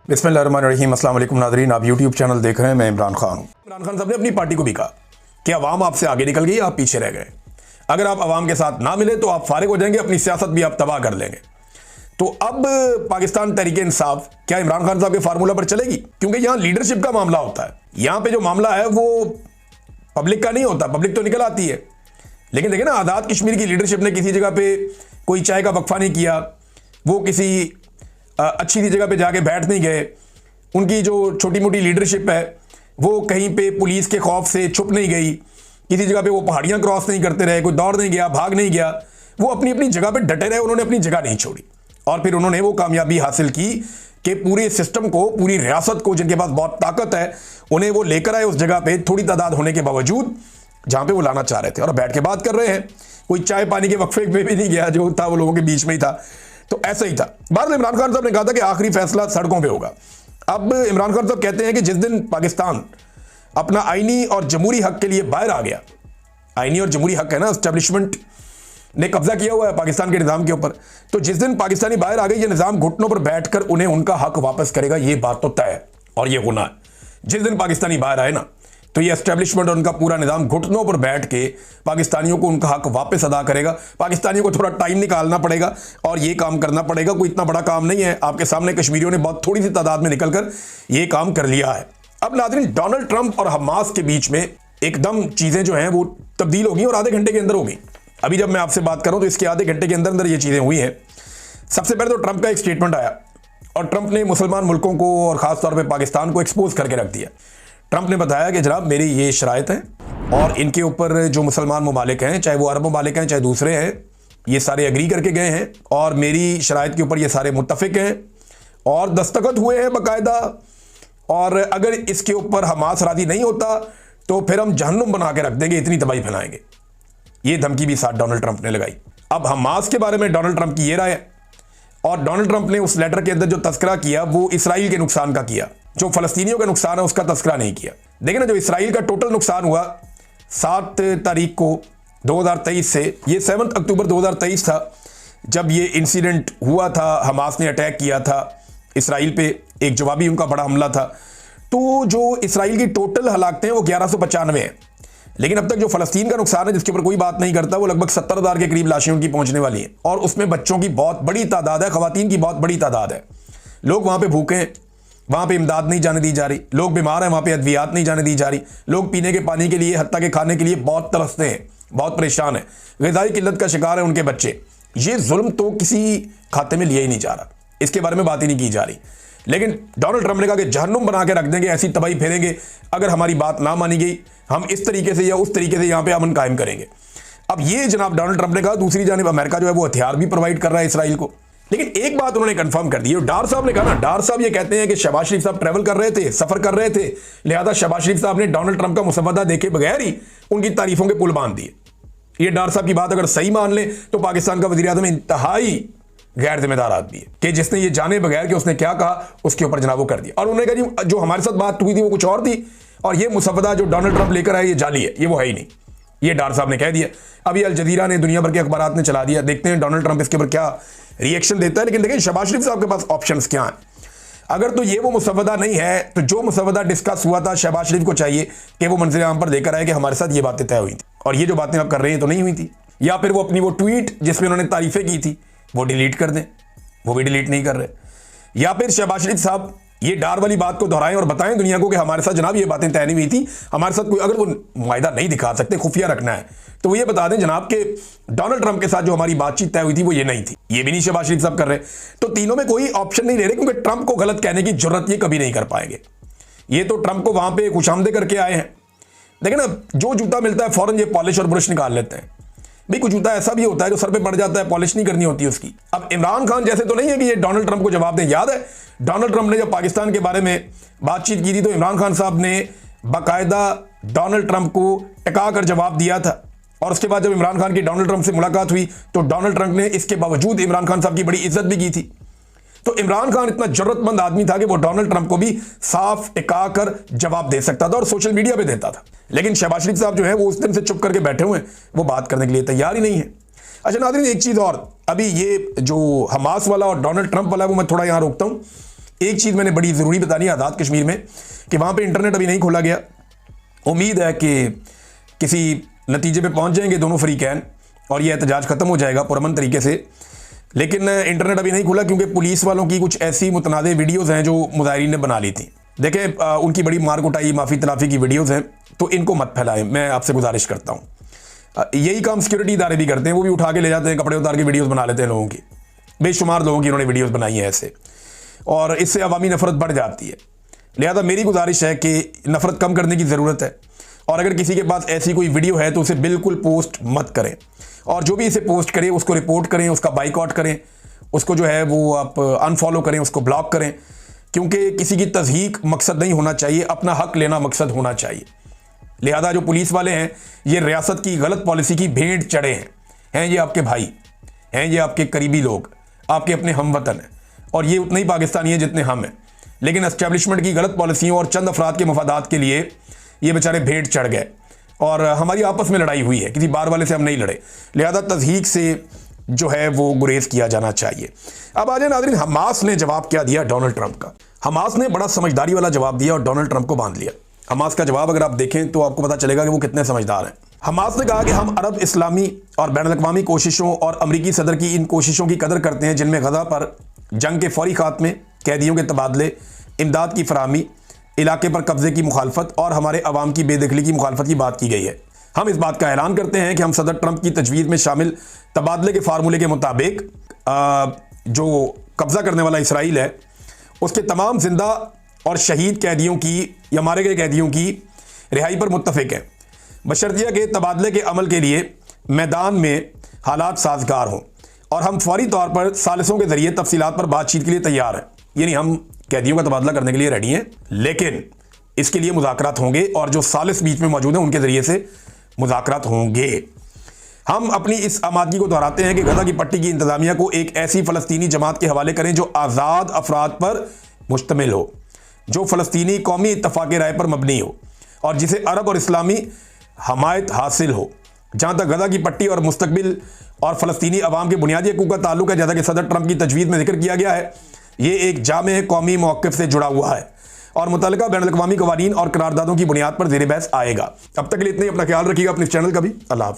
बिस्मिल्लाहिर्रहमानिर्रहीम। अस्सलाम वालेकुम नाज़रीन, आप यूट्यूब चैनल देख रहे हैं। मैं इमरान खान हूँ। इमरान खान साहब ने अपनी पार्टी को भी कहा कि अवाम आपसे आगे निकल गई, आप पीछे रह गए। अगर आप अवाम के साथ ना मिले तो आप फारिग हो जाएंगे, अपनी सियासत भी आप तबाह कर लेंगे। तो अब पाकिस्तान तहरीक इंसाफ क्या इमरान खान साहब के फार्मूला पर चलेगी? क्योंकि यहाँ लीडरशिप का मामला होता है। यहाँ पे जो मामला है वो पब्लिक का नहीं होता। पब्लिक तो निकल आती है, लेकिन देखिए ना, आज़ाद कश्मीर की लीडरशिप ने किसी जगह पे कोई चाय का वक्फा नहीं किया, वो किसी अच्छी सी जगह पे जाके बैठ नहीं गए। उनकी जो छोटी मोटी लीडरशिप है वो कहीं पे पुलिस के खौफ से छुप नहीं गई, किसी जगह पे वो पहाड़ियां क्रॉस नहीं करते रहे, कोई दौड़ नहीं गया, भाग नहीं गया, वो अपनी अपनी जगह पे डटे रहे, उन्होंने अपनी जगह नहीं छोड़ी। और फिर उन्होंने वो कामयाबी हासिल की कि पूरे सिस्टम को, पूरी रियासत को, जिनके पास बहुत ताकत है, उन्हें वो लेकर आए उस जगह पे थोड़ी तादाद होने के बावजूद जहां पे वो लाना चाह रहे थे, और बैठ के बात कर रहे हैं। कोई चाय पानी के वक्फे में भी नहीं गया, जो था वो लोगों के बीच में ही था। तो ऐसा ही था। बाद में इमरान खान साहब ने कहा था कि आखिरी फैसला सड़कों पे होगा। अब इमरान खान साहब कहते हैं कि जिस दिन पाकिस्तान अपना आईनी और जमहूरी हक के लिए बाहर आ गया, आईनी और जमहूरी हक है ना, एस्टेब्लिशमेंट ने कब्जा किया हुआ है पाकिस्तान के निज़ाम के ऊपर, तो जिस दिन पाकिस्तानी बाहर आ गए, ये निज़ाम घुटनों पर बैठकर उन्हें उनका हक वापस करेगा। ये बात तो तय है और ये होना है। जिस दिन पाकिस्तानी बाहर आए ना, तो ये एस्टेब्लिशमेंट और उनका पूरा निज़ाम घुटनों पर बैठ के पाकिस्तानियों को उनका हक वापस अदा करेगा। पाकिस्तानियों को थोड़ा टाइम निकालना पड़ेगा और ये काम करना पड़ेगा। कोई इतना बड़ा काम नहीं है। आपके सामने कश्मीरियों ने बहुत थोड़ी सी तादाद में निकलकर ये काम कर लिया है। अब नाज़रीन, डोनाल्ड ट्रंप और हमास के बीच में एकदम चीज़ें जो हैं वो तब्दील होगी और आधे घंटे के अंदर होगी। अभी जब मैं आपसे बात कर रहा हूं तो इसके आधे घंटे के अंदर अंदर ये चीज़ें हुई हैं। सबसे पहले तो ट्रंप का एक स्टेटमेंट आया और ट्रंप ने मुसलमान मुल्कों को और ख़ासतौर पर पाकिस्तान को एक्सपोज करके रख दिया। ट्रंप ने बताया कि जनाब, मेरी ये शराइत हैं और इनके ऊपर जो मुसलमान ममालिक हैं, चाहे वो अरब ममालिक हैं चाहे दूसरे हैं, ये सारे एग्री करके गए हैं और मेरी शराइत के ऊपर ये सारे मुत्तफिक हैं और दस्तखत हुए हैं बाकायदा। और अगर इसके ऊपर हमास राजी नहीं होता तो फिर हम जहन्नुम बना के रख देंगे, इतनी तबाही फैलाएंगे। ये धमकी भी साथ डोनाल्ड ट्रंप ने लगाई। अब हमास के बारे में डोनाल्ड ट्रंप की ये राय है और डोनाल्ड ट्रंप ने उस लेटर के अंदर जो तस्करा किया वो इसराइल के नुकसान का किया, जो फलस्तीनियों का नुकसान है उसका तस्करा नहीं किया। देखिए ना, जो इसराइल का टोटल नुकसान हुआ 7 तारीख को 2023 से, ये 7 अक्टूबर 2023 था जब ये इंसिडेंट हुआ था। हमास ने अटैक किया था इसराइल पे, एक जवाबी उनका बड़ा हमला था। तो जो इसराइल की टोटल हलाकतें हैं वो 1195 हैं, लेकिन अब तक जो फलस्तीन का नुकसान है जिसके ऊपर कोई बात नहीं करता, वो लगभग 70,000 के करीब लाशें उनकी पहुंचने वाली हैं और उसमें बच्चों की बहुत बड़ी तादाद है, खवातीन की बहुत बड़ी तादाद है। लोग वहां पे भूखे हैं, वहां पे इमदाद नहीं जाने दी जा रही, लोग बीमार हैं, वहां पे अद्वियात नहीं जाने दी जा रही, लोग पीने के पानी के लिए, हत्ता के खाने के लिए बहुत तरसते हैं, बहुत परेशान हैं, ग़िज़ाई किल्लत का शिकार है उनके बच्चे। ये जुल्म तो किसी खाते में लिया ही नहीं जा रहा, इसके बारे में बात ही नहीं की जा रही। लेकिन डोनाल्ड ट्रंप ने कहा कि जहन्नुम बना के रख देंगे, ऐसी तबाही फेरेंगे अगर हमारी बात ना मानी गई, हम इस तरीके से या उस तरीके से यहाँ पे अमन कायम करेंगे। अब ये जनाब डोनाल्ड ट्रंप ने कहा। दूसरी जानिब अमेरिका जो है वो हथियार भी प्रोवाइड कर रहा है इसराइल को। लेकिन एक बात उन्होंने कंफर्म कर दी है, डार साहब ने कहा ना, डार साहब ये कहते हैं कि शहबाज शरीफ साहब ट्रैवल कर रहे थे, सफर कर रहे थे, लिहाजा शहबाज शरीफ साहब ने डोनाल्ड ट्रंप का मुसवदा देखे बगैर ही उनकी तारीफों के पुल बांध दिए। ये डार साहब की बात अगर सही मान ले तो पाकिस्तान का वज़ीर आज़म इंतहाई गैर जिम्मेदार आदमी है कि जिसने ये जाने बगैर कि उसने क्या कहा उसके ऊपर जनाब वो कर दिया। और उन्होंने कहा जी जो हमारे साथ बात हुई थी वो कुछ और थी और ये मुसवदा जो डोनाल्ड ट्रंप लेकर आए ये जाली है, ये वो है ही नहीं। ये डार साहब ने कह दिया। अभी अल जजीरा ने, दुनिया भर के अखबारात ने चला दिया। देखते हैं डोनाल्ड ट्रंप इसके ऊपर क्या रिएक्शन देता है। लेकिन देखिए शहबाज शरीफ साहब के पास ऑप्शंस क्या हैं। अगर तो ये वो मुसवदा नहीं है तो जो मुसवदा डिस्कस हुआ था, शहबाज शरीफ को चाहिए कि वो मंजर आम पर लेकर आए कि हमारे साथ ये बातें तय हुई थी और ये जो बातें आप कर रहे हैं तो नहीं हुई थी। या फिर वो अपनी वो ट्वीट जिसमें उन्होंने तारीफें की थी वो डिलीट कर दें, वो भी डिलीट नहीं कर रहे। या फिर शहबाज शरीफ साहब ये डार वाली बात को दोहराएं और बताएं दुनिया को कि हमारे साथ जनाब ये बातें तय नहीं हुई थी, हमारे साथ कोई, अगर वो मुआहिदा नहीं दिखा सकते, खुफिया रखना है, तो वो ये बता दें जनाब के डोनाल्ड ट्रंप के साथ जो हमारी बातचीत तय हुई थी वो ये नहीं थी। ये भी नहीं शहबाज शरीफ साहब कर रहे। तो तीनों में कोई ऑप्शन नहीं ले रहे, क्योंकि ट्रंप को गलत कहने की जरूरत ये कभी नहीं कर पाएंगे। ये तो ट्रंप को वहां पर खुशामदे करके आए हैं। देखिए ना, जो जूता मिलता है फौरन ये पॉलिश और ब्रश निकाल लेते हैं। भाई कुछ जूता ऐसा भी होता है जो सर पे पड़ जाता है, पॉलिश नहीं करनी होती उसकी। अब इमरान खान जैसे तो नहीं है कि ये डोनाल्ड ट्रंप को जवाब दें। याद है डोनाल्ड ट्रंप ने जब पाकिस्तान के बारे में बातचीत की थी तो इमरान खान साहब ने बाकायदा डोनाल्ड ट्रंप को टिका कर जवाब दिया था। और उसके बाद जब इमरान खान की डोनाल्ड ट्रंप से मुलाकात हुई तो डोनाल्ड ट्रंप ने इसके बावजूद इमरान खान साहब की बड़ी इज्जत भी की थी। तो इमरान खान इतना जरूरतमंद आदमी था कि वो डोनाल्ड ट्रंप को भी साफ टिका कर जवाब दे सकता था और सोशल मीडिया पे देता था। लेकिन शहबाज शरीफ साहब जो है वो उस दिन से चुप करके बैठे हुए हैं, वो बात करने के लिए तैयार ही नहीं है। अच्छा नाज़रीन, एक चीज़ और, अभी ये जो हमास वाला और डोनाल्ड ट्रंप वाला वो मैं थोड़ा यहाँ रोकता हूँ एक चीज़ मैंने बड़ी ज़रूरी बतानी है आज़ाद कश्मीर में कि वहाँ पे इंटरनेट अभी नहीं खोला गया। उम्मीद है कि किसी नतीजे पे पहुँच जाएंगे दोनों फरीकैन और ये एहतजाज ख़त्म हो जाएगा पुरअमन तरीके से। लेकिन इंटरनेट अभी नहीं खुला क्योंकि पुलिस वालों की कुछ ऐसी मुतनाज़ वीडियोज़ हैं जो मुजाहिरीन ने बना ली थी। देखें, उनकी बड़ी मार कुटाई माफ़ी तलाफ़ी की वीडियोज़ हैं, तो इनको मत फैलाएं, मैं आपसे गुजारिश करता हूँ। यही काम सिक्योरिटी इदारे भी करते हैं, वो भी उठा के ले जाते हैं, कपड़े उतार के वीडियोज़ बना लेते हैं लोगों की। बेशुमार लोगों की उन्होंने वीडियोज़ बनाई हैं ऐसे, और इससे अवामी नफरत बढ़ जाती है। लिहाजा मेरी गुजारिश है कि नफरत कम करने की ज़रूरत है, और अगर किसी के पास ऐसी कोई वीडियो है तो उसे बिल्कुल पोस्ट मत करें, और जो भी इसे पोस्ट करे उसको रिपोर्ट करें, उसका बाइकआउट करें, उसको जो है वो आप अनफॉलो करें, उसको ब्लॉक करें, क्योंकि किसी की तज़हीक मकसद नहीं होना चाहिए, अपना हक लेना मकसद होना चाहिए। लिहाजा जो पुलिस वाले हैं ये रियासत की गलत पॉलिसी की भेंट चढ़े हैं ये आपके भाई हैं, ये आपके करीबी लोग, आपके अपने हमवतन हैं, और ये उतने ही पाकिस्तानी हैं जितने हम हैं। लेकिन एस्टेब्लिशमेंट की गलत पॉलिसियों और चंद अफराद के मफादात के लिए ये बेचारे भेंट चढ़ गए, और हमारी आपस में लड़ाई हुई है, किसी बार वाले से हम नहीं लड़े। लिहाजा तज़हीक से जो है वो गुरेज किया जाना चाहिए। अब आ जाए नाज़रीन, हमास ने जवाब क्या दिया डोनाल्ड ट्रंप का। हमास ने बड़ा समझदारी वाला जवाब दिया और डोनाल्ड ट्रंप को बांध लिया। हमास का जवाब अगर आप देखें तो आपको पता चलेगा कि वो कितने समझदार हैं। हमास ने कहा कि हम अरब इस्लामी और बैनुल-अक़वामी कोशिशों और अमरीकी सदर की इन कोशिशों की कदर करते हैं जिनमें गज़ा पर जंग के फौरी खात्मे, कैदियों के तबादले, इमदाद की फराहमी, इलाके पर कब्जे की मुखालफत और हमारे अवाम की बेदखली की मुखालफत की बात की गई है। हम इस बात का ऐलान करते हैं कि हम सदर ट्रंप की तजवीज़ में शामिल तबादले के फार्मूले के मुताबिक जो कब्जा करने वाला इसराइल है उसके तमाम जिंदा और शहीद कैदियों की या मारे गए कैदियों की रिहाई पर मुत्तफिक है, बशर्तिया के तबादले के अमल के लिए मैदान में हालात साजगार हों, और हम फौरी तौर पर सालिसों के जरिए तफसीलात पर बातचीत के लिए तैयार हैं। यानी हम कैदियों का तबादला करने के लिए रेडी हैं, लेकिन इसके लिए मुज़ाकरात होंगे और जो सालिस बीच में मौजूद हैं उनके ज़रिए से मुज़ाकरात होंगे। हम अपनी इस आमादगी को दोहराते हैं कि गज़ा की पट्टी की इंतज़ामिया को एक ऐसी फ़लस्तीनी जमात के हवाले करें जो आज़ाद अफराद पर मुश्तमिल हो, जो फ़लस्तीनी कौमी इत्तफ़ाक़ राय पर मबनी हो और जिसे अरब और इस्लामी हमायत हासिल हो। जहाँ तक गज़ा की पट्टी और मुस्तक़बिल और फ़लस्तीनी अवाम के बुनियादी हक़ूक़ का ताल्लुक़ है, जैसा कि सदर ट्रंप की तजवीज़ में जिक्र किया गया है, ये एक जामे कौमी मौक़िफ़ से जुड़ा हुआ है और मुतल्लिक़ा बैनुल-अक़वामी क़वानीन और करारदादों की बुनियाद पर ज़ेर बहस आएगा। अब तक के लिए इतना ही। अपना ख्याल रखिएगा, अपने चैनल का भी। अल्लाह हाफ़िज़।